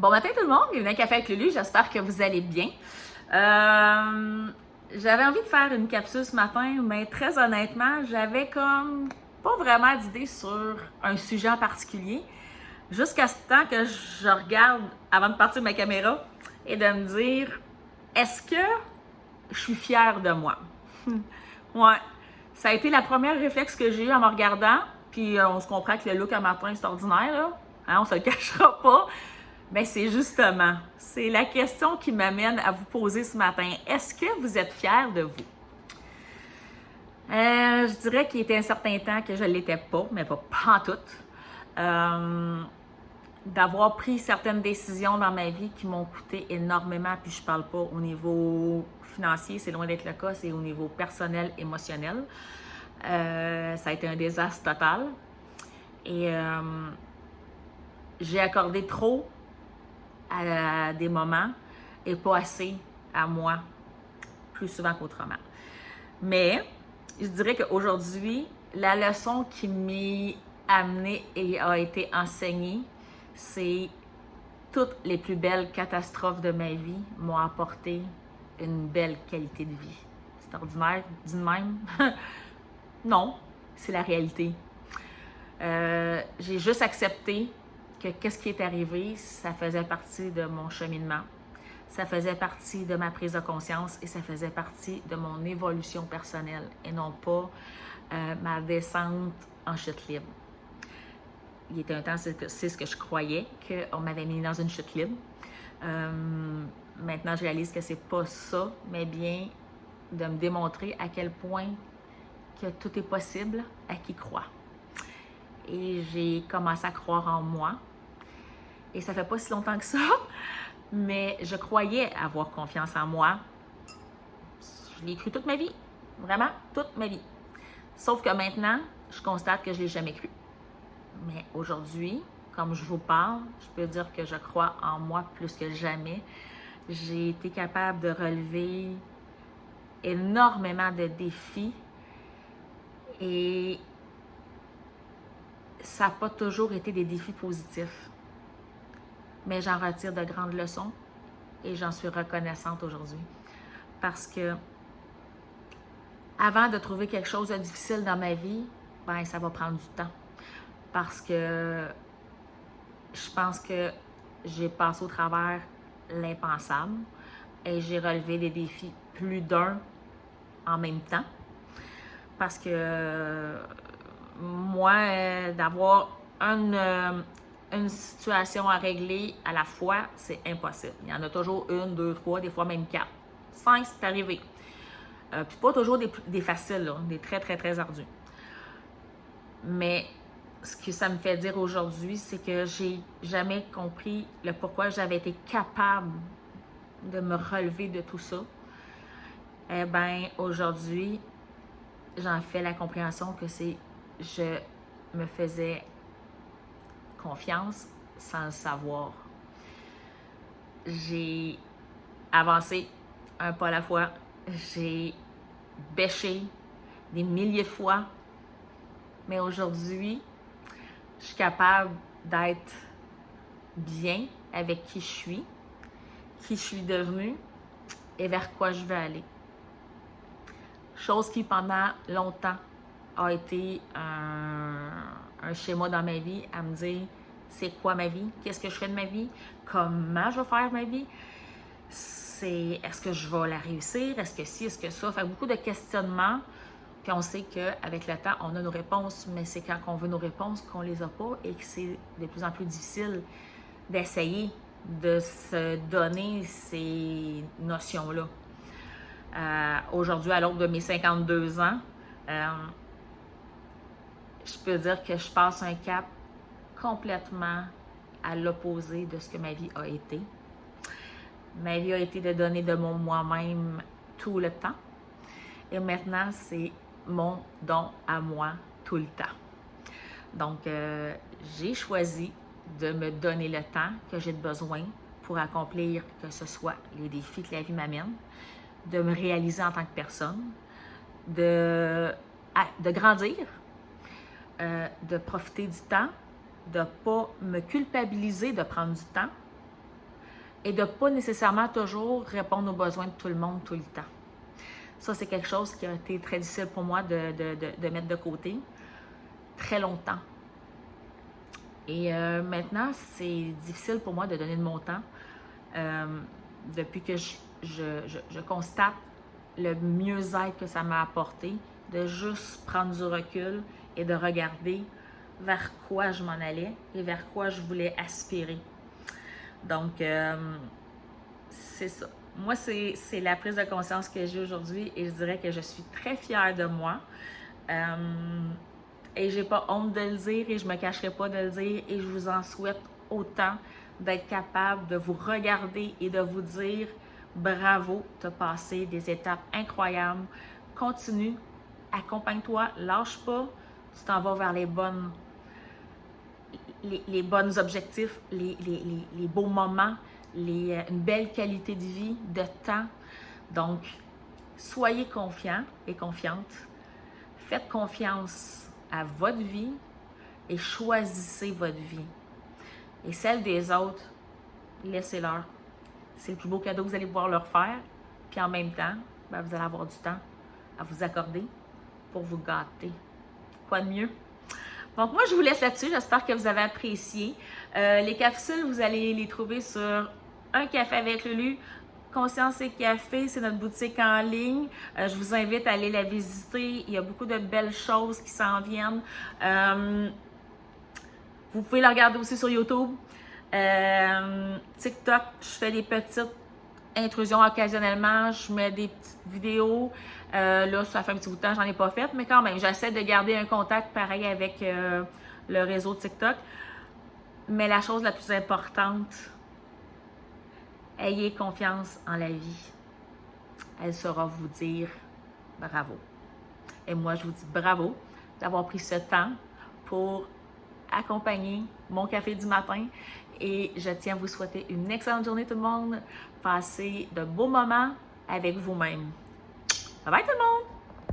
Bon matin tout le monde, bienvenue à Café avec Lulu, j'espère que vous allez bien. J'avais envie de faire une capsule ce matin, mais très honnêtement, j'avais comme pas vraiment d'idée sur un sujet en particulier, jusqu'à ce temps que je regarde avant de partir ma caméra et de me dire, est-ce que je suis fière de moi? Ouais, ça a été la première réflexe que j'ai eu en me regardant, puis on se comprend que le look à matin c'est ordinaire, là. Hein, on se le cachera pas. Bien, c'est la question qui m'amène à vous poser ce matin. Est-ce que vous êtes fiers de vous? Je dirais qu'il était un certain temps que je ne l'étais pas, mais pas en tout. D'avoir pris certaines décisions dans ma vie qui m'ont coûté énormément, puis je parle pas au niveau financier, c'est loin d'être le cas, c'est au niveau personnel, émotionnel. Ça a été un désastre total. Et j'ai accordé trop à des moments et pas assez à moi, plus souvent qu'autrement. Mais je dirais qu'aujourd'hui, la leçon qui m'est amenée et a été enseignée, c'est toutes les plus belles catastrophes de ma vie m'ont apporté une belle qualité de vie. C'est ordinaire, dit de même. Non, c'est la réalité. J'ai juste accepté que qu'est-ce qui est arrivé, ça faisait partie de mon cheminement, ça faisait partie de ma prise de conscience et ça faisait partie de mon évolution personnelle et non pas ma descente en chute libre. Il était un temps, c'est ce que je croyais, qu'on m'avait mis dans une chute libre. Maintenant, je réalise que c'est pas ça, mais bien de me démontrer à quel point que tout est possible à qui croit. Et j'ai commencé à croire en moi. Et ça fait pas si longtemps que ça, mais je croyais avoir confiance en moi. Je l'ai cru toute ma vie, vraiment toute ma vie. Sauf que maintenant, je constate que je l'ai jamais cru. Mais aujourd'hui, comme je vous parle, je peux dire que je crois en moi plus que jamais. J'ai été capable de relever énormément de défis et ça n'a pas toujours été des défis positifs. Mais j'en retire de grandes leçons et j'en suis reconnaissante aujourd'hui. Parce que avant de trouver quelque chose de difficile dans ma vie, ben ça va prendre du temps. Parce que je pense que j'ai passé au travers l'impensable et j'ai relevé des défis plus d'un en même temps. Parce que moi, d'avoir une situation à régler à la fois, c'est impossible. Il y en a toujours une, deux, trois, des fois même quatre. 5, c'est arrivé. Puis pas toujours des faciles, là, des très, très, très ardus. Mais ce que ça me fait dire aujourd'hui, c'est que j'ai jamais compris le pourquoi j'avais été capable de me relever de tout ça. Eh bien, aujourd'hui, j'en fais la compréhension que je me faisais confiance sans le savoir. J'ai avancé un pas à la fois. J'ai bêché des milliers de fois. Mais aujourd'hui, je suis capable d'être bien avec qui je suis devenue et vers quoi je veux aller. Chose qui, pendant longtemps, a été un schéma dans ma vie à me dire c'est quoi ma vie, qu'est-ce que je fais de ma vie, comment je vais faire ma vie, est-ce que je vais la réussir, est-ce que ci, est-ce que ça, fait beaucoup de questionnements, puis on sait qu'avec le temps, on a nos réponses, mais c'est quand on veut nos réponses qu'on les a pas et que c'est de plus en plus difficile d'essayer de se donner ces notions-là. Aujourd'hui, à l'aube de mes 52 ans, je peux dire que je passe un cap complètement à l'opposé de ce que ma vie a été. Ma vie a été de donner de mon moi-même tout le temps. Et maintenant, c'est mon don à moi tout le temps. Donc, j'ai choisi de me donner le temps que j'ai besoin pour accomplir que ce soit les défis que la vie m'amène, de me réaliser en tant que personne, de grandir, de profiter du temps, de ne pas me culpabiliser de prendre du temps, et de ne pas nécessairement toujours répondre aux besoins de tout le monde tout le temps. Ça, c'est quelque chose qui a été très difficile pour moi de mettre de côté très longtemps. Et maintenant, c'est difficile pour moi de donner de mon temps depuis que je constate le mieux-être que ça m'a apporté, de juste prendre du recul et de regarder vers quoi je m'en allais et vers quoi je voulais aspirer. Donc, c'est ça. Moi, c'est la prise de conscience que j'ai aujourd'hui et je dirais que je suis très fière de moi. Et j'ai pas honte de le dire et je me cacherai pas de le dire et je vous en souhaite autant d'être capable de vous regarder et de vous dire bravo, tu as passé des étapes incroyables. Continue, accompagne-toi, lâche pas, tu t'en vas vers les bonnes objectifs, les beaux moments, une belle qualité de vie, de temps. Donc, soyez confiants et confiantes. Faites confiance à votre vie et choisissez votre vie. Et celle des autres, laissez-leur. C'est le plus beau cadeau que vous allez pouvoir leur faire. Puis en même temps, ben, vous allez avoir du temps à vous accorder pour vous gâter. Quoi de mieux? Donc moi, je vous laisse là-dessus. J'espère que vous avez apprécié. Les capsules, vous allez les trouver sur Un café avec Lulu. Conscience et Café, c'est notre boutique en ligne. Je vous invite à aller la visiter. Il y a beaucoup de belles choses qui s'en viennent. Vous pouvez la regarder aussi sur YouTube. TikTok, je fais des petites intrusions occasionnellement. Je mets des petites vidéos. Là, ça fait un petit bout de temps, j'en ai pas fait, mais quand même, j'essaie de garder un contact pareil avec le réseau TikTok. Mais la chose la plus importante, ayez confiance en la vie. Elle saura vous dire bravo. Et moi, je vous dis bravo d'avoir pris ce temps pour accompagner mon café du matin. Et je tiens à vous souhaiter une excellente journée tout le monde. Passez de beaux moments avec vous-même. Bye bye tout le monde!